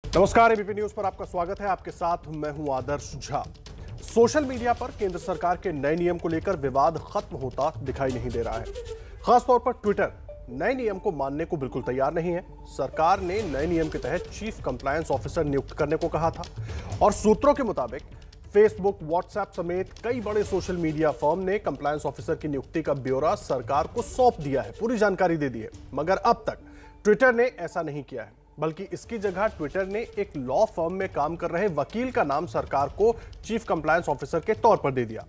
नमस्कार, ABP news पर आपका स्वागत है। आपके साथ मैं हूं आदर्श झा। सोशल मीडिया पर केंद्र सरकार के नए नियम को लेकर विवाद खत्म होता दिखाई नहीं दे रहा है। खासतौर पर ट्विटर नए नियम को मानने को बिल्कुल तैयार नहीं है। सरकार ने नए नियम के तहत चीफ कंप्लायंस ऑफिसर नियुक्त करने को कहा था और सूत्रों के मुताबिक फेसबुक, व्हाट्सएप समेत कई बड़े सोशल मीडिया फर्म ने कंप्लायंस ऑफिसर की नियुक्ति का ब्यौरा सरकार को सौंप दिया है, पूरी जानकारी दे दी है। मगर अब तक ट्विटर ने ऐसा नहीं किया है, बल्कि इसकी जगह ट्विटर ने एक लॉ फर्म में काम कर रहे वकील का नाम सरकार को चीफ कंप्लायंस ऑफिसर के तौर पर दे दिया।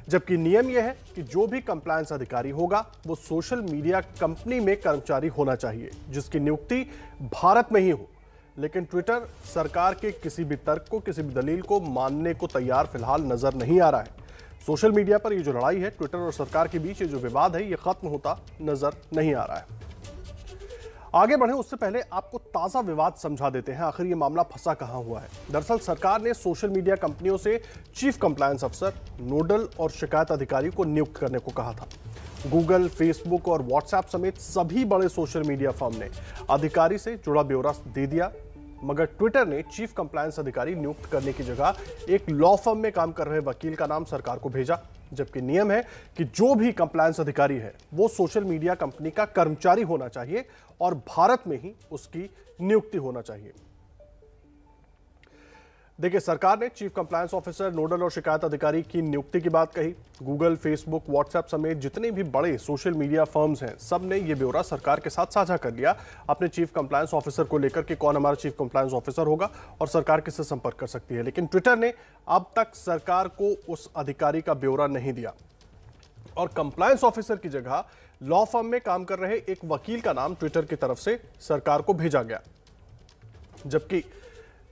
जबकि नियम यह है कि जो भी कंप्लायंस अधिकारी होगा वो सोशल मीडिया कंपनी में कर्मचारी होना चाहिए जिसकी नियुक्ति भारत में ही हो। लेकिन ट्विटर सरकार के किसी भी तर्क को, किसी भी दलील को मानने को तैयार फिलहाल नजर नहीं आ रहा है। सोशल मीडिया पर ये जो लड़ाई है, ट्विटर और सरकार के बीच ये जो विवाद है, ये खत्म होता नजर नहीं आ रहा है। आगे बढ़े उससे पहले आपको ताजा विवाद समझा देते हैं, आखिर ये मामला फंसा कहां हुआ है। दरअसल सरकार ने सोशल मीडिया कंपनियों से चीफ कंप्लायंस अफसर, नोडल और शिकायत अधिकारी को नियुक्त करने को कहा था। गूगल, फेसबुक और व्हाट्सएप समेत सभी बड़े सोशल मीडिया फर्म ने अधिकारी से जुड़ा ब्यौरा दे दिया, मगर ट्विटर ने चीफ कंप्लायंस अधिकारी नियुक्त करने की जगह एक लॉ फर्म में काम कर रहे वकील का नाम सरकार को भेजा। जबकि नियम है कि जो भी कंप्लायंस अधिकारी है वो सोशल मीडिया कंपनी का कर्मचारी होना चाहिए और भारत में ही उसकी नियुक्ति होना चाहिए। देखिए, सरकार ने चीफ कंप्लायंस ऑफिसर, नोडल और शिकायत अधिकारी की नियुक्ति की बात कही। गूगल, फेसबुक, व्हाट्सएप समेत जितने भी बड़े सोशल मीडिया फर्म्स हैं, सब ने यह ब्यौरा सरकार के साथ साझा कर लिया अपने चीफ कंप्लायंस ऑफिसर को लेकर कि कौन हमारा चीफ कंप्लायंस ऑफिसर होगा और सरकार किससे संपर्क कर सकती है। लेकिन ट्विटर ने अब तक सरकार को उस अधिकारी का ब्यौरा नहीं दिया और कंप्लायंस ऑफिसर की जगह लॉ फर्म में काम कर रहे एक वकील का नाम ट्विटर की तरफ से सरकार को भेजा गया। जबकि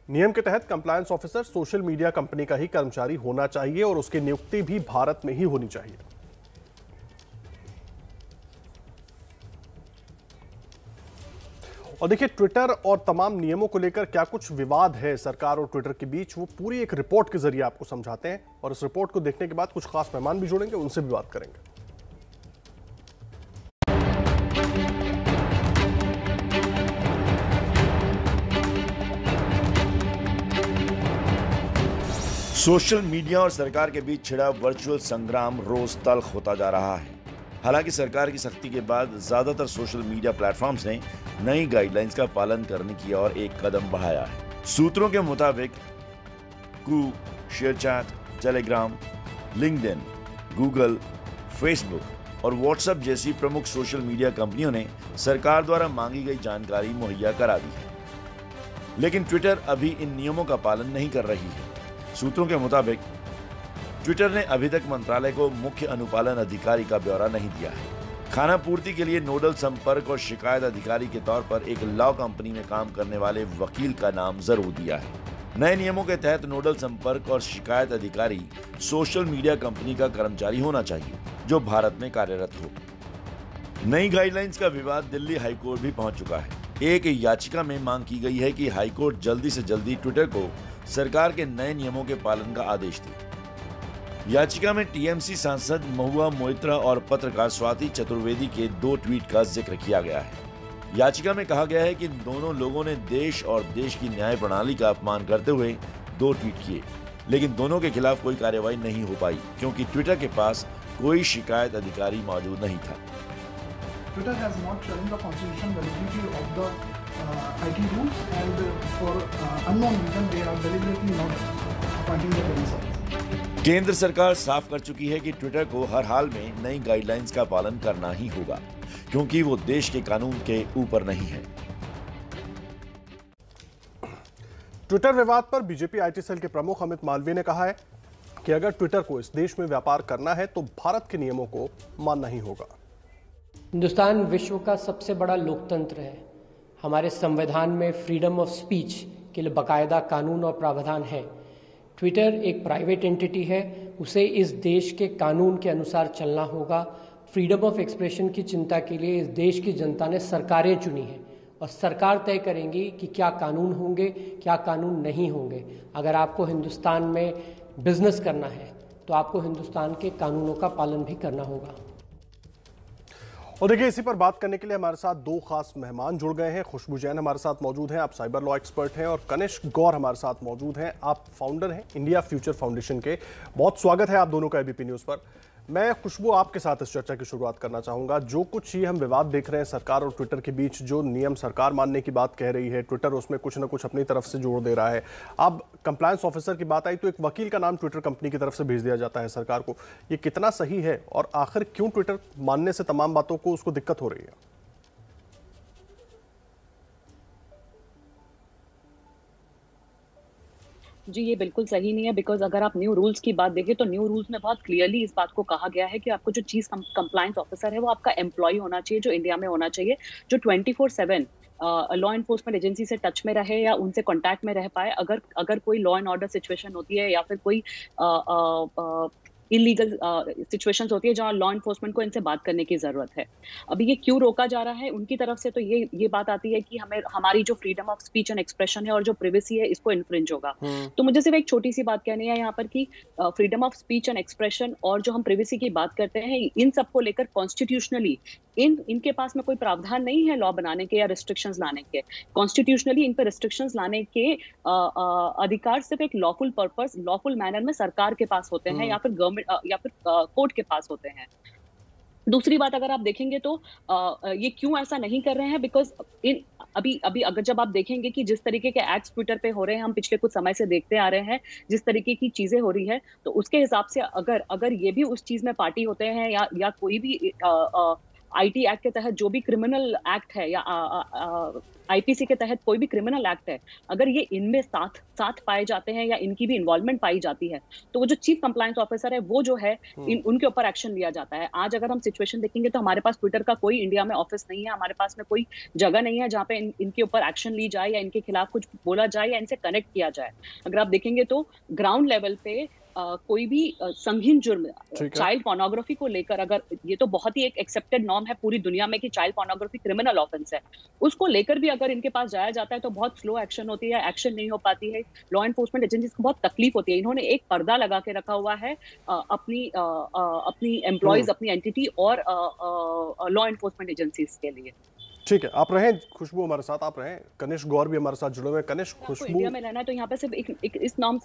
नियम के तहत compliance officer social media company का ही कर्मचारी होना चाहिए और उसकी नियुक्ति भी भारत में ही होनी चाहिए। और देखिए, ट्विटर और तमाम नियमों को लेकर क्या कुछ विवाद है सरकार और ट्विटर के बीच, वो पूरी एक रिपोर्ट के जरिए आपको समझाते हैं। और इस रिपोर्ट को देखने के बाद कुछ खास मेहमान भी जुड़ेंगे, उनसे भी बात करेंगे। सोशल मीडिया और सरकार के बीच छिड़ा वर्चुअल संग्राम रोज तल्ख होता जा रहा है। हालांकि सरकार की सख्ती के बाद ज्यादातर सोशल मीडिया प्लेटफॉर्म्स ने नई गाइडलाइंस का पालन करने की ओर एक कदम बढ़ाया है। सूत्रों के मुताबिक Koo, ShareChat, Telegram, LinkedIn, Google, Facebook और व्हाट्सएप जैसी प्रमुख सोशल मीडिया कंपनियों ने सरकार द्वारा मांगी गई जानकारी मुहैया करा दी है। लेकिन ट्विटर अभी इन नियमों का पालन नहीं कर रही है। सूत्रों के मुताबिक ट्विटर ने अभी तक मंत्रालय को मुख्य अनुपालन अधिकारी का ब्यौरा नहीं दिया है। खाना पूर्ति के लिए नोडल, संपर्क और शिकायत अधिकारी के तौर पर एक लॉ कंपनी में काम करने वाले वकील का नाम जरूर दिया है। नए नियमों के तहत नोडल, संपर्क और शिकायत अधिकारी सोशल मीडिया कंपनी का कर्मचारी होना चाहिए जो भारत में कार्यरत हो। नई गाइडलाइंस का विवाद दिल्ली हाईकोर्ट भी पहुंच चुका है। एक याचिका में मांग की गई है कि हाईकोर्ट जल्दी से जल्दी ट्विटर को सरकार के नए नियमों के पालन का आदेश दे। याचिका में टीएमसी सांसद महुआ मोइत्रा और पत्रकार स्वाति चतुर्वेदी के 2 ट्वीट का जिक्र किया गया है। याचिका में कहा गया है कि दोनों लोगों ने देश और देश की न्याय प्रणाली का अपमान करते हुए 2 ट्वीट किए, लेकिन दोनों के खिलाफ कोई कार्रवाई नहीं हो पाई क्योंकि ट्विटर के पास कोई शिकायत अधिकारी मौजूद नहीं था। Twitter has not challenged the constitutional validity of the IT rules, and for unknown reason they are deliberately not appointing the police officer. केंद्र सरकार साफ कर चुकी है कि ट्विटर को हर हाल में नई गाइडलाइंस का पालन करना ही होगा क्योंकि वो देश के कानून के ऊपर नहीं है। ट्विटर विवाद पर बीजेपी आईटी सेल के प्रमुख अमित मालवीय ने कहा है कि अगर ट्विटर को इस देश में व्यापार करना है तो भारत के नियमों को मानना ही होगा। हिंदुस्तान विश्व का सबसे बड़ा लोकतंत्र है। हमारे संविधान में फ्रीडम ऑफ स्पीच के लिए बाकायदा कानून और प्रावधान है। ट्विटर एक प्राइवेट एंटिटी है, उसे इस देश के कानून के अनुसार चलना होगा। फ्रीडम ऑफ एक्सप्रेशन की चिंता के लिए इस देश की जनता ने सरकारें चुनी हैं और सरकार तय करेंगी कि क्या कानून होंगे, क्या कानून नहीं होंगे। अगर आपको हिंदुस्तान में बिजनेस करना है तो आपको हिंदुस्तान के कानूनों का पालन भी करना होगा। और देखिए, इसी पर बात करने के लिए हमारे साथ दो खास मेहमान जुड़ गए हैं। खुशबू जैन हमारे साथ मौजूद हैं, आप साइबर लॉ एक्सपर्ट हैं, और कनिष्क गौर हमारे साथ मौजूद हैं, आप फाउंडर हैं इंडिया फ्यूचर फाउंडेशन के। बहुत स्वागत है आप दोनों का एबीपी न्यूज़ पर। मैं खुशबू आपके साथ इस चर्चा की शुरुआत करना चाहूंगा। जो कुछ ये हम विवाद देख रहे हैं सरकार और ट्विटर के बीच, जो नियम सरकार मानने की बात कह रही है, ट्विटर उसमें कुछ ना कुछ अपनी तरफ से जोड़ दे रहा है। अब कंप्लायंस ऑफिसर की बात आई तो एक वकील का नाम ट्विटर कंपनी की तरफ से भेज दिया जाता है सरकार को। ये कितना सही है और आखिर क्यों ट्विटर मानने से तमाम बातों को उसको दिक्कत हो रही है? जी, ये बिल्कुल सही नहीं है, बिकॉज़ अगर आप न्यू रूल्स की बात देखें तो न्यू रूल्स में बहुत क्लियरली इस बात को कहा गया है कि आपको जो चीफ कंप्लायंस ऑफिसर है वो आपका एम्प्लॉय होना चाहिए, जो इंडिया में होना चाहिए, जो 24/7 लॉ एनफोर्समेंट एजेंसी से टच में रहे या उनसे कांटेक्ट में रह पाए। अगर कोई लॉ एंड ऑर्डर सिचुएशन होती है या फिर कोई इलीगल सिचुएशंस होती है जहाँ लॉ एनफोर्समेंट को इनसे बात करने की जरूरत है। अभी ये क्यों रोका जा रहा है उनकी तरफ से, तो ये बात आती है कि हमारी जो freedom of speech and expression है और जो प्रिवेसी है इसको इन्फ्रिंज होगा। तो मुझे सिर्फ एक छोटी सी बात कहनी है यहाँ पर कि freedom of speech and expression और जो हम प्रिवेसी की बात करते हैं, इन सबको लेकर कॉन्स्टिट्यूशनली इनके पास में कोई प्रावधान नहीं है लॉ बनाने के या रिस्ट्रिक्शंस लाने के। कॉन्स्टिट्यूशनली इन पे रिस्ट्रिक्शंस लाने के अधिकार सिर्फ एक लॉफुल पर्पस, लॉफुल मैनर में सरकार के पास होते हैं या फिर गवर्नमेंट या फिर कोर्ट के पास होते हैं। दूसरी बात अगर आप देखेंगे तो ये क्यों ऐसा नहीं कर रहे हैं, बिकॉज अभी अगर जब आप देखेंगे कि जिस तरीके के एक्ट्स ट्विटर पे हो रहे हैं, हम पिछले कुछ समय से देखते आ रहे हैं जिस तरीके की चीजें हो रही है, तो उसके हिसाब से अगर ये भी उस चीज में पार्टी होते हैं या कोई भी आईटी एक्ट के तहत जो भी क्रिमिनल एक्ट है या आईपीसी के तहत कोई भी क्रिमिनल एक्ट है, अगर ये इनमें साथ पाए जाते हैं या इनकी भी इन्वॉल्वमेंट पाई जाती है, तो वो जो चीफ कंप्लायंस ऑफिसर है वो जो है उनके ऊपर एक्शन लिया जाता है। आज अगर हम सिचुएशन देखेंगे तो हमारे पास ट्विटर का कोई इंडिया में ऑफिस नहीं है, हमारे पास में कोई जगह नहीं है जहाँ पे इनके ऊपर एक्शन ली जाए या इनके खिलाफ कुछ बोला जाए या इनसे कनेक्ट किया जाए। अगर आप देखेंगे तो ग्राउंड लेवल पे कोई भी संगीन जुर्म चाइल्ड पोर्नोग्राफी को लेकर, अगर ये तो बहुत ही एक एक्सेप्टेड नॉर्म है पूरी दुनिया में कि चाइल्ड पोर्नोग्राफी क्रिमिनल ऑफेंस है, उसको लेकर भी अगर इनके पास जाया जाता है तो बहुत स्लो एक्शन होती है, एक्शन नहीं हो पाती है। लॉ एनफोर्समेंट एजेंसीज को बहुत तकलीफ होती है। इन्होंने एक पर्दा लगा के रखा हुआ है अपनी एम्प्लॉयज, अपनी एंटिटी और लॉ एनफोर्समेंट एजेंसीज के लिए। ठीक है, आप रहें खुशबू हमारे साथ, आप रहें। कनिष्क गौर भी हमारे साथ जुड़े हुए हैं। कनिष्क, खुशबू इंडिया में रहना है तो यहाँ पे सिर्फ एक इस नॉर्म,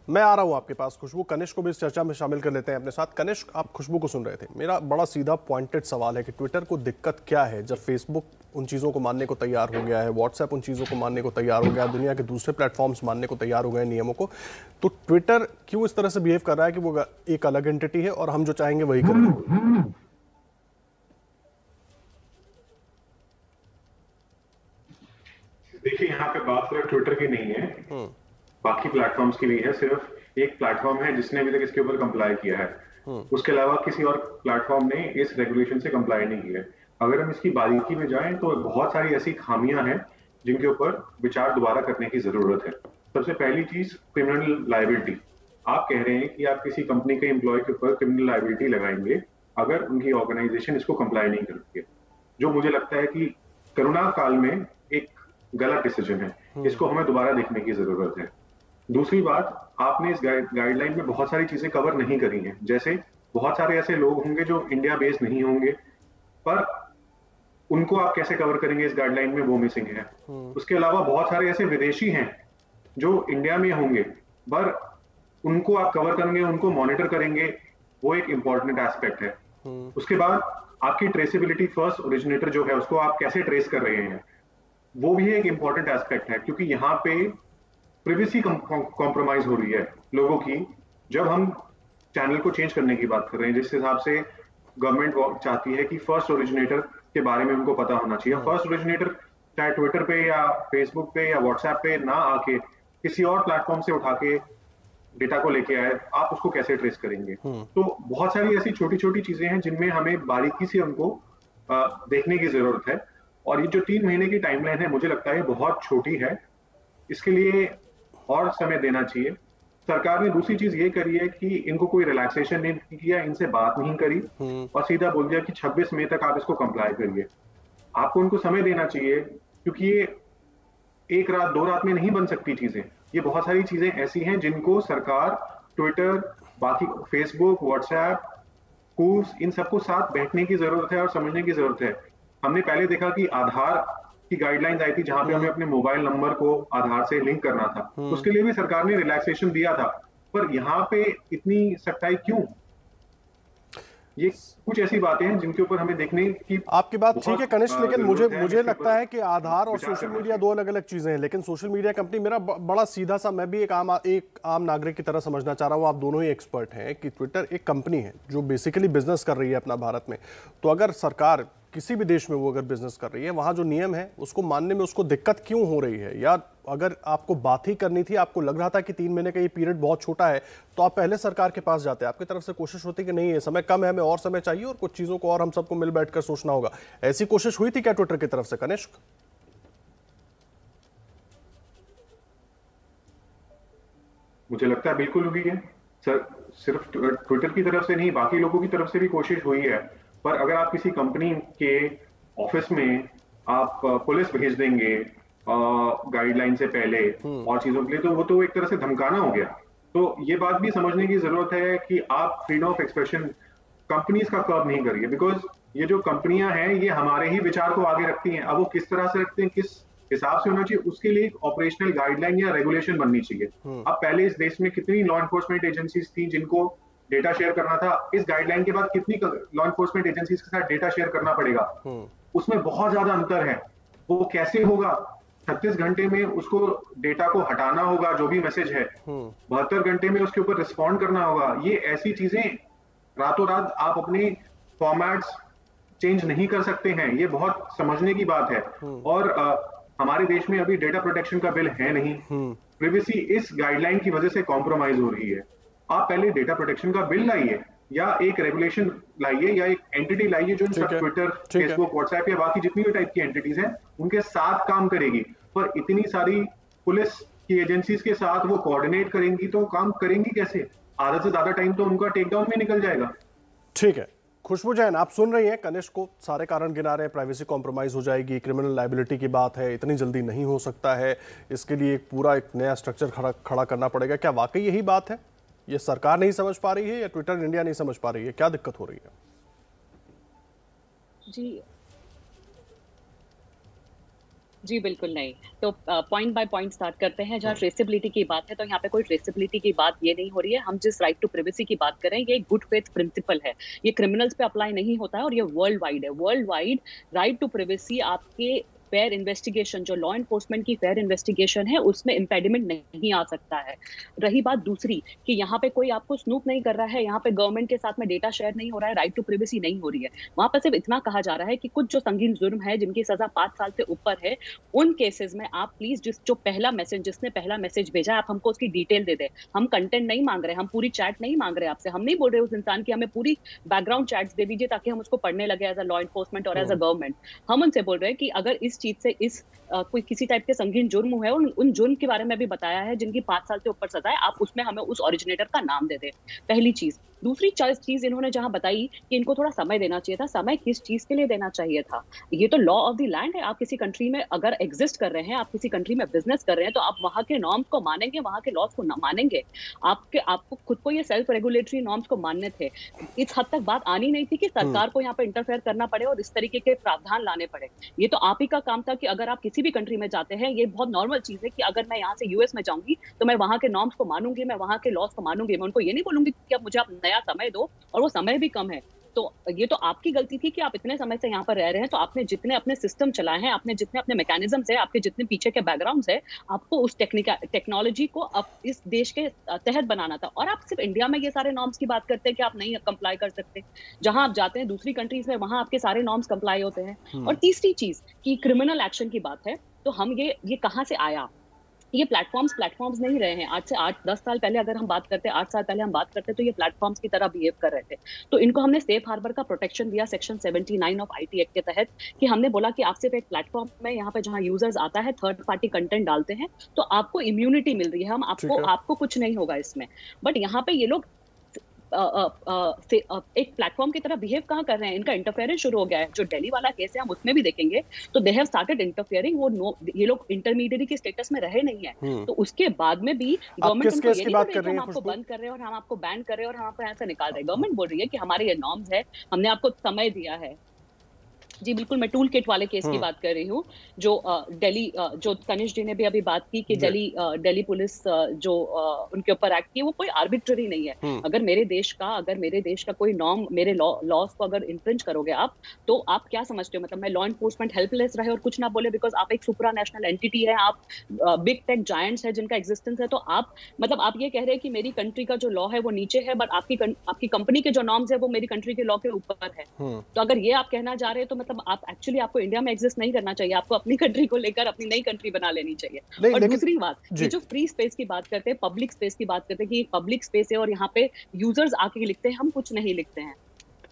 मैं आ रहा हूं आपके पास। खुशबू, कनिष्क को भी इस चर्चा में शामिल कर लेते हैं अपने साथ। कनिष्क, आप खुशबू को सुन रहे थे। मेरा बड़ा सीधा पॉइंटेड सवाल है कि ट्विटर को दिक्कत क्या है जब फेसबुक उन चीज़ों को मानने को तैयार हो गया है, व्हाट्सएप उन चीज़ों को मानने को तैयार हो गया है, दुनिया के दूसरे प्लेटफॉर्म्स मानने को तैयार हो गए नियमों को, तो ट्विटर क्यों इस तरह से बिहेव कर रहा है कि वो एक अलग एंटिटी है और हम जो चाहेंगे वही करेंगे? देखिए, यहाँ पे बात सिर्फ ट्विटर की नहीं है, बाकी प्लेटफॉर्म्स की भी है। सिर्फ एक प्लेटफॉर्म है जिसने अभी तक इसके ऊपर कंप्लाई किया है, उसके अलावा किसी और प्लेटफॉर्म ने इस रेगुलेशन से कंप्लाई नहीं किया है। अगर हम इसकी बारीकी में जाएं तो बहुत सारी ऐसी खामियां हैं जिनके ऊपर विचार दोबारा करने की जरूरत है। सबसे पहली चीज, क्रिमिनल लायबिलिटी। आप कह रहे हैं कि आप किसी कंपनी के एम्प्लॉय के ऊपर क्रिमिनल लायबिलिटी लगाएंगे अगर उनकी ऑर्गेनाइजेशन इसको कंप्लाई नहीं करती है, जो मुझे लगता है कि कोरोना काल में एक गलत डिसीजन है। इसको हमें दोबारा देखने की जरूरत है। दूसरी बात, आपने इस गाइडलाइन में बहुत सारी चीजें कवर नहीं करी हैं, जैसे बहुत सारे ऐसे लोग होंगे जो इंडिया बेस्ड नहीं होंगे, पर उनको आप कैसे कवर करेंगे इस गाइडलाइन में, वो मिसिंग है। उसके अलावा बहुत सारे ऐसे विदेशी हैं जो इंडिया में होंगे, पर उनको आप कवर करेंगे, उनको मॉनिटर करेंगे, वो एक इंपॉर्टेंट एस्पेक्ट है। उसके बाद आपकी ट्रेसेबिलिटी, फर्स्ट ओरिजिनेटर जो है उसको आप कैसे ट्रेस कर रहे हैं, वो भी एक इंपॉर्टेंट एस्पेक्ट है, क्योंकि यहाँ पे प्रिवेसी कॉम्प्रोमाइज हो रही है लोगों की। जब हम चैनल को चेंज करने की बात कर रहे हैं, जिस हिसाब से गवर्नमेंट चाहती है कि फर्स्ट ओरिजिनेटर के बारे में उनको पता होना चाहिए। फर्स्ट ओरिजिनेटर चाहे ट्विटर पे या फेसबुक पे या व्हाट्सएप पे ना आके किसी और प्लेटफॉर्म से उठा के डेटा को लेके आए, आप उसको कैसे ट्रेस करेंगे? तो बहुत सारी ऐसी छोटी छोटी चीजें हैं जिनमें हमें बारीकी से उनको देखने की जरूरत है। और ये जो 3 महीने की टाइमलाइन है, मुझे लगता है बहुत छोटी है, इसके लिए और समय देना चाहिए। सरकार ने दूसरी चीज ये करी है कि इनको कोई रिलैक्सेशन नहीं किया, इनसे बात नहीं करी और सीधा बोल दिया कि 26 मई तक आप इसको कंप्लाई करिए। आपको उनको समय देना चाहिए, क्योंकि ये एक रात 2 रात में नहीं बन सकती चीजें। ये बहुत सारी चीजें ऐसी हैं जिनको सरकार, ट्विटर, बाकी फेसबुक, व्हाट्सएप, इन सबको साथ बैठने की जरूरत है और समझने की जरूरत है। हमने पहले देखा कि आधार की गाइडलाइंस आई थी जहां पे हमें अपने मोबाइल नंबर को आधार से लिंक करना था, उसके लिए भी सरकार ने रिलैक्सेशन दिया था, पर यहाँ पे इतनी सख्ताई क्यों? ये कुछ ऐसी बातें हैं जिनके ऊपर हमें देखने की। आपकी बात ठीक है कनिष्ठ, लेकिन मुझे लगता है कि आधार और सोशल मीडिया दो अलग अलग चीजें हैं। लेकिन सोशल मीडिया कंपनी, मेरा बड़ा सीधा सा, मैं भी एक आम नागरिक की तरह समझना चाह रहा हूँ, आप दोनों ही एक्सपर्ट हैं, कि ट्विटर एक कंपनी है जो बेसिकली बिजनेस कर रही है अपना भारत में। तो अगर सरकार किसी भी देश में वो अगर बिजनेस कर रही है, वहां जो नियम है उसको मानने में उसको दिक्कत क्यों हो रही है? या अगर आपको बात ही करनी थी, आपको लग रहा था कि 3 महीने का ये पीरियड बहुत छोटा है, तो आप पहले सरकार के पास जाते। आपकी तरफ से कोशिश होती कि नहीं, ये समय कम है, हमें और समय चाहिए और कुछ चीजों को और हम सबको मिल बैठकर सोचना होगा। ऐसी कोशिश हुई थी क्या ट्विटर की तरफ से, कनिष्क? मुझे लगता है बिल्कुल हुई है सर, सिर्फ ट्विटर की तरफ से नहीं, बाकी लोगों की तरफ से भी कोशिश हुई है। पर अगर आप किसी कंपनी के ऑफिस में आप पुलिस भेज देंगे गाइडलाइन से पहले और चीजों के लिए, तो वो तो एक तरह से धमकाना हो गया। तो ये बात भी समझने की जरूरत है कि आप फ्रीडम ऑफ एक्सप्रेशन कंपनीज का कर्व नहीं करिए, बिकॉज ये जो कंपनियां हैं ये हमारे ही विचार को आगे रखती हैं। अब वो किस तरह से रखते हैं, किस हिसाब से होना चाहिए, उसके लिए एक ऑपरेशनल गाइडलाइन या रेगुलेशन बननी चाहिए। अब पहले इस देश में कितनी लॉ एनफोर्समेंट एजेंसीज थी जिनको डेटा शेयर करना था, इस गाइडलाइन के बाद कितनी लॉ एनफोर्समेंट एजेंसीज के साथ डेटा शेयर करना पड़ेगा? उसमें बहुत ज्यादा अंतर है। वो कैसे होगा? 36 घंटे में उसको डेटा को हटाना होगा, जो भी मैसेज है 72 घंटे में उसके ऊपर रिस्पॉन्ड करना होगा। ये ऐसी चीजें रातों रात आप अपने फॉर्मेट्स चेंज नहीं कर सकते हैं, ये बहुत समझने की बात है। और हमारे देश में अभी डेटा प्रोटेक्शन का बिल है नहीं, प्रिवेसी इस गाइडलाइन की वजह से कॉम्प्रोमाइज हो रही है। आप पहले डेटा प्रोटेक्शन का बिल लाइए या एक रेगुलेशन लाइए या एक एंटिटी लाइए जो ट्विटर, फेसबुक, व्हाट्सएप या बाकी जितनी भी टाइप की एंटिटीज हैं उनके साथ काम करेगी। पर इतनी सारी पुलिस की एजेंसीज के साथ वो कोऑर्डिनेट करेंगी तो काम करेंगी कैसे? आधा से ज्यादा टाइम तो उनका टेक डाउन में निकल जाएगा। ठीक है खुशबू जैन, आप सुन रही हैं कनिष्क को सारे कारण गिना रहे हैं। प्राइवेसी कॉम्प्रोमाइज हो जाएगी, क्रिमिनल लायबिलिटी की बात है, इतनी जल्दी नहीं हो सकता है, इसके लिए एक नया स्ट्रक्चर खड़ा करना पड़ेगा। क्या वाकई यही बात है? ये सरकार नहीं समझ पा रही है या ट्विटर इंडिया नहीं समझ पा रही है? क्या दिक्कत हो रही है? जी बिल्कुल नहीं। तो पॉइंट बाय पॉइंट स्टार्ट करते हैं। जहाँ ट्रेसेबिलिटी की बात है तो यहाँ पे कोई ट्रेसेबिलिटी की बात ये नहीं हो रही है। हम जिस राइट टू प्राइवेसी की बात कर रहे हैं ये गुड फेथ प्रिंसिपल है, ये क्रिमिनल्स पे अप्लाई नहीं होता है और ये वर्ल्ड वाइड है। World wide right to privacy आपके फेयर इन्वेस्टिगेशन, जो लॉ एनफोर्समेंट की फेयर इन्वेस्टिगेशन है उसमें इम्पेडिमेंट नहीं आ सकता है। रही बात दूसरी कि यहाँ पे कोई आपको स्नूप नहीं कर रहा है, यहाँ पे गवर्नमेंट के साथ में डेटा शेयर नहीं हो रहा है, राइट टू प्राइवेसी नहीं हो रही है। वहां पर सिर्फ इतना कहा जा रहा है कि कुछ जो संगीन जुर्म है जिनकी सजा 5 साल से ऊपर है, उन केसेस में आप प्लीज जिसने पहला मैसेज भेजा आप हमको उसकी डिटेल दे दे। हम कंटेंट नहीं मांग रहे, हम पूरी चैट नहीं मांग रहे आपसे, हम नहीं बोल रहे उस इंसान की हमें पूरी बैकग्राउंड चैट्स दे दीजिए ताकि हम उसको पढ़ने लगे एज अ लॉ एनफोर्समेंट और एज अ गवर्नमेंट। हम उनसे बोल रहे हैं कि अगर इस चीज से कोई किसी टाइप के संगीन जुर्म हुए और उन जुर्म के बारे में भी बताया है जिनकी 5 साल से ऊपर सजा है, आप उसमें हमें उस ओरिजिनेटर का नाम दे दे। पहली चीज। दूसरी चीज इन्होंने जहां बताई कि इनको थोड़ा समय देना चाहिए था। समय किस चीज के लिए देना चाहिए था? ये तो लॉ ऑफ द लैंड है। आप किसी कंट्री में अगर एग्जिस्ट कर रहे हैं, आप किसी कंट्री में बिजनेस कर रहे हैं, तो आप वहां के नॉर्म्स को मानेंगे, वहां के लॉज को ना मानेंगे। आपको खुद को ये सेल्फ रेगुलेटरी नॉर्म्स को मानने थे। इस हद तक बात आनी नहीं थी कि सरकार को यहाँ पे इंटरफेयर करना पड़े और इस तरीके के प्रावधान लाने पड़े। ये तो आप ही का काम था कि अगर आप किसी भी कंट्री में जाते हैं, ये बहुत नॉर्मल चीज है कि अगर मैं यहाँ से यूएस में जाऊंगी तो मैं वहां के नॉर्म्स को मानूंगी, मैं वहां के लॉज को मानूंगी। मैं उनको ये नहीं बोलूंगी कि अब मुझे आप नया समय दो, और वो समय भी कम है। तो ये तो आपकी गलती थी कि आप इतने समय से यहाँ पर रह रहे हैं, तो आपने जितने अपने सिस्टम चलाए हैं, आपने जितने अपने मैकेनिज्म्स है, आपके जितने पीछे के बैकग्राउंड्स है, आपको उस टेक्नोलॉजी को अब इस देश के तहत बनाना था। और आप सिर्फ इंडिया में ये सारे नॉर्म्स की बात करते हैं कि आप नहीं कंप्लाई कर सकते। जहां आप जाते हैं दूसरी कंट्रीज में, वहां आपके सारे नॉर्म्स कंप्लाई होते हैं। और तीसरी चीज कि क्रिमिनल एक्शन की बात है, तो हम ये कहां से आया? ये प्लेटफॉर्म्स नहीं रहे हैं। आज से 8-10 साल पहले अगर हम बात करते, 8 साल पहले हम बात करते, तो ये प्लेटफॉर्म्स की तरह बिहेव कर रहे थे। तो इनको हमने सेफ हार्बर का प्रोटेक्शन दिया सेक्शन 79 ऑफ आईटी एक्ट के तहत, कि हमने बोला कि आप सिर्फ एक प्लेटफॉर्म में यहाँ पे जहाँ यूजर्स आता है थर्ड पार्टी कंटेंट डालते हैं तो आपको इम्यूनिटी मिल रही है, आपको कुछ नहीं होगा इसमें। बट यहाँ पे ये लोग एक प्लेटफॉर्म की तरह बिहेव कहाँ कर रहे हैं? इनका इंटरफेरेंस शुरू हो गया है। जो दिल्ली वाला केस है हम उसमें भी देखेंगे तो दे हैव स्टार्टेड इंटरफेयरिंग। वो ये लोग इंटरमीडिएरी के स्टेटस में रहे नहीं है, तो उसके बाद में भी गवर्नमेंट उनको ये नहीं बोल रही है कि हम आपको बंद कर रहे हैं और हम आपको बैन कर रहे हैं और हम आपको यहाँ से निकाल रहे हैं। गवर्नमेंट बोल रही है कि हमारे ये नॉर्म्स है, हमने आपको समय दिया है। जी बिल्कुल, मैं टूल किट वाले केस की बात कर रही हूँ जो दिल्ली, जो कनिष्क जी ने भी अभी बात की कि दिल्ली पुलिस जो उनके ऊपर एक्ट की, वो कोई आर्बिट्ररी नहीं है। अगर मेरे देश का कोई नॉर्म, मेरे लॉज को अगर इन्फ्रिंज करोगे आप, तो आप क्या समझते हो? मतलब मैं लॉ एनफोर्समेंट हेल्पलेस रहे और कुछ ना बोले बिकॉज आप एक सुपरा नेशनल एंटिटी है, आप बिग टेक जायंट्स है जिनका एग्जिस्टेंस है, तो आप मतलब आप ये कह रहे हैं कि मेरी कंट्री का जो लॉ है वो नीचे है, बट आपकी कंपनी के जो नॉर्म्स है वो मेरी कंट्री के लॉ के ऊपर है। तो अगर ये आप कहना चाह रहे हैं तो मतलब आप एक्चुअली आपको इंडिया में एग्जिस्ट नहीं करना चाहिए, आपको अपनी कंट्री को लेकर अपनी नई कंट्री बना लेनी चाहिए। और दूसरी बात, ये जो फ्री स्पेस की बात करते हैं, पब्लिक स्पेस की बात करते हैं कि पब्लिक स्पेस है और यहाँ पे यूजर्स आके लिखते हैं, हम कुछ नहीं लिखते हैं,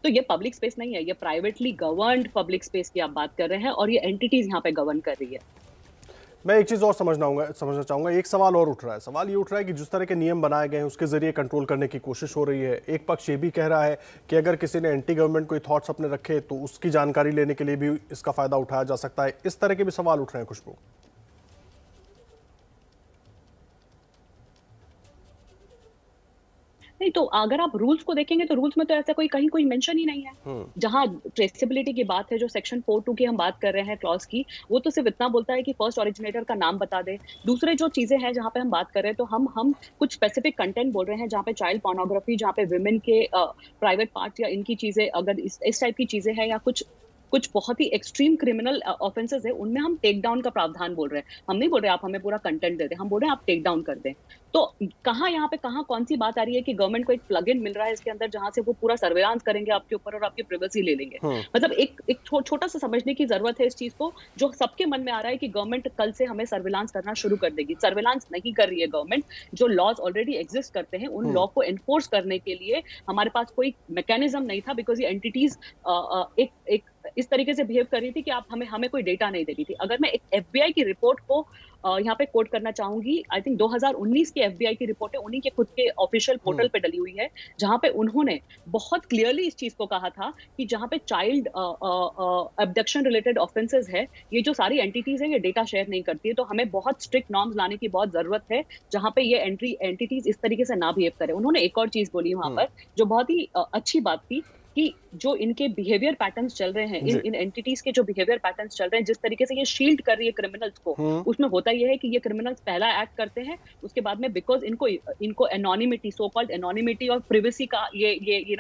तो ये पब्लिक स्पेस नहीं है, ये प्राइवेटली गवर्न्ड पब्लिक स्पेस की आप बात कर रहे हैं और ये एंटिटीज यहाँ पे गवर्न कर रही है। मैं एक चीज़ और समझना चाहूँगा। एक सवाल और उठ रहा है, सवाल ये उठ रहा है कि जिस तरह के नियम बनाए गए हैं उसके जरिए कंट्रोल करने की कोशिश हो रही है। एक पक्ष ये भी कह रहा है कि अगर किसी ने एंटी गवर्नमेंट कोई थॉट्स अपने रखे तो उसकी जानकारी लेने के लिए भी इसका फायदा उठाया जा सकता है। इस तरह के भी सवाल उठ रहे हैं खुशबू। नहीं, तो अगर आप रूल्स को देखेंगे तो रूल्स में तो ऐसा कहीं कोई मेंशन ही नहीं है। जहां ट्रेसेबिलिटी की बात है, जो सेक्शन 4(2) की हम बात कर रहे हैं क्लॉज की, वो तो सिर्फ इतना बोलता है कि फर्स्ट ओरिजिनेटर का नाम बता दे। दूसरे जो चीजें हैं जहां पे हम बात कर रहे हैं, तो हम कुछ स्पेसिफिक कंटेंट बोल रहे हैं जहां पे चाइल्ड पोर्नोग्राफी, जहां पे विमेन के प्राइवेट पार्ट या इनकी चीजें, अगर इस टाइप की चीजें हैं या कुछ बहुत ही एक्सट्रीम क्रिमिनल ऑफेंसेस है, उनमें हम टेक डाउन का प्रावधान बोल रहे हैं। हम नहीं बोल रहे आप हमें पूरा कंटेंट दे दें, हम बोल रहे हैं आप टेक डाउन कर दें। तो कहाँ यहाँ पे कौन सी बात आ रही है कि गवर्नमेंट को एक प्लग इन मिल रहा है इसके अंदर जहां से वो पूरा सर्वेलांस करेंगे आपके ऊपर और आपकी प्राइवेसी ले लेंगे। मतलब एक छोटा सा समझने की जरूरत है इस चीज को, जो सबके मन में आ रहा है कि गवर्नमेंट कल से हमें सर्वेलांस करना शुरू कर देगी। सर्वेलांस नहीं कर रही है गवर्नमेंट, जो लॉज ऑलरेडी एग्जिस्ट करते हैं उन लॉ को एनफोर्स करने के लिए हमारे पास कोई मैकेनिज्म नहीं था, बिकॉज ये एंटिटीज एक इस तरीके से बिहेव कर रही थी कि आप हमें कोई डेटा नहीं दे रही थी। अगर मैं एक FBI की रिपोर्ट को यहाँ पे कोट करना चाहूंगी, आई थिंक 2019 की FBI की रिपोर्ट है, उन्हीं के खुद के ऑफिशियल पोर्टल पे डली हुई है, जहां पे उन्होंने बहुत क्लियरली इस चीज को कहा था कि जहां पे चाइल्ड अबडक्शन रिलेटेड ऑफेंसेस है, ये जो सारी एंटिटीज है ये डेटा शेयर नहीं करती है, तो हमें बहुत स्ट्रिक्ट नॉर्म्स लाने की बहुत जरूरत है जहां पे ये एंटिटीज इस तरीके से ना बिहेव करें। उन्होंने एक और चीज बोली वहां पर जो बहुत ही अच्छी बात थी कि जो इनके बिहेवियर पैटर्न्स चल रहे हैं, इन एंटिटीज के जो बिहेवियर पैटर्न्स चल रहे हैं, जिस तरीके से ये शील्ड कर रही है क्रिमिनल्स को, उसमें होता ये है कि ये क्रिमिनल्स पहला एक्ट करते हैं, उसके बाद में बिकॉज इनको एनोनिमिटी, सो कॉल्ड एनोनिमिटी और प्रिवेसी का ये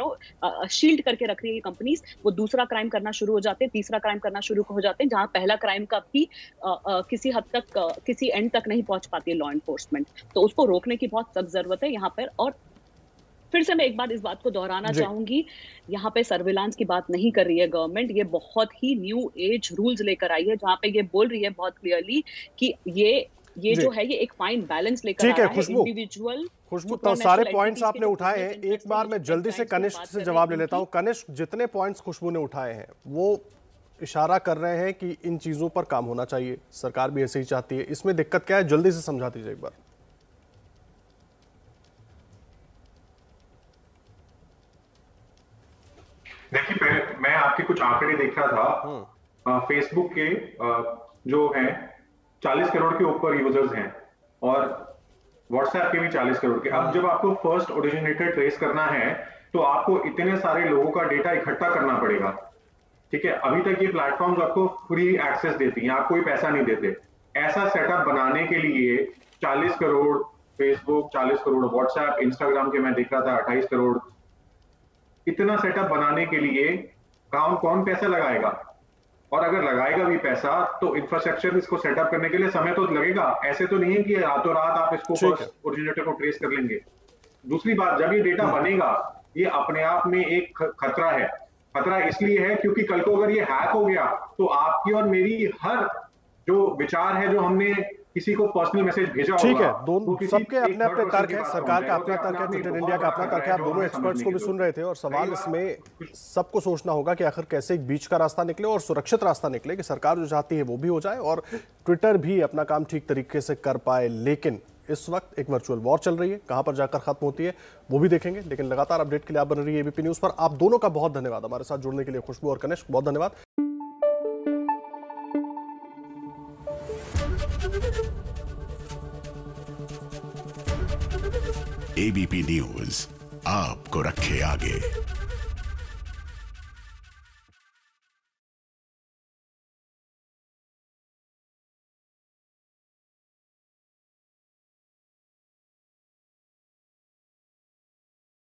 शील्ड करके रख रही है कंपनीज, वो दूसरा क्राइम करना शुरू हो जाते हैं, तीसरा क्राइम करना शुरू हो जाते हैं, जहां पहला क्राइम का भी किसी हद तक किसी एंड तक नहीं पहुंच पाती है लॉ एनफोर्समेंट। तो उसको रोकने की बहुत सख्त जरूरत है यहाँ पर। और फिर से मैं एक बार इस बात को दोहराना चाहूंगी, यहाँ पे सर्विलांस की बात नहीं कर रही है गवर्नमेंट, ये बहुत ही न्यू एज रूल्स लेकर आई है जहाँ पे ये बोल रही है बहुत क्लियरली कि ये जो है ये एक फाइन बैलेंस लेकर आ रहा है। इंडिविजुअल खुशबू, तो सारे पॉइंट्स आपने उठाए हैं, एक बार मैं जल्दी से कनिष्क से जवाब ले लेता हूं। कनिष्क, जितने पॉइंट्स खुशबू ने उठाए हैं वो इशारा कर रहे हैं कि इन चीजों पर काम होना चाहिए, सरकार भी ऐसे ही चाहती है, इसमें दिक्कत क्या है? जल्दी से समझा दीजिए एक बार। देखिए, मैं आपके कुछ आंकड़े देख रहा था। फेसबुक के जो हैं 40 करोड़ के ऊपर यूजर्स हैं और व्हाट्सएप के भी 40 करोड़ के। अब जब आपको फर्स्ट ओरिजिनेटर ट्रेस करना है तो आपको इतने सारे लोगों का डेटा इकट्ठा करना पड़ेगा। ठीक है, अभी तक ये प्लेटफॉर्म्स आपको फ्री एक्सेस देती हैं, आप कोई पैसा नहीं देते। ऐसा सेटअप बनाने के लिए 40 crore Facebook, 40 crore WhatsApp, Instagram के मैं देख रहा था 28 करोड़। इतना सेटअप बनाने के लिए कौन पैसा लगाएगा? और अगर लगाएगा भी पैसा तो इंफ्रास्ट्रक्चर इसको सेटअप करने के लिए समय तो लगेगा। ऐसे तो नहीं है कि रातों रात आप इसको फर्स्ट ओरिजिनेटर को ट्रेस कर लेंगे। दूसरी बात, जब ये डेटा बनेगा, ये अपने आप में एक खतरा है। खतरा इसलिए है क्योंकि कल को अगर ये हैक हो गया तो आपकी और मेरी हर जो विचार है, जो हमने किसी को पर्सनल मैसेज भेजा होगा, ठीक है, दोनों सबके अपने अपने तर्क है, सरकार का अपना तर्क है, ट्विटर इंडिया का अपना तर्क है। आप दोनों एक्सपर्ट्स को भी सुन रहे थे और सवाल इसमें सबको सोचना होगा कि आखिर कैसे एक बीच का रास्ता निकले और सुरक्षित रास्ता निकले कि सरकार जो चाहती है वो भी हो जाए और ट्विटर भी अपना काम ठीक तरीके से कर पाए। लेकिन इस वक्त एक वर्चुअल वॉर चल रही है, कहां पर जाकर खत्म होती है वो भी देखेंगे, लेकिन लगातार अपडेट के लिए आप बन रही है एबीपी न्यूज पर। आप दोनों का बहुत धन्यवाद हमारे साथ जुड़ने के लिए। खुशबू और कनिष्क, बहुत धन्यवाद। एबीपी न्यूज आपको रखे आगे।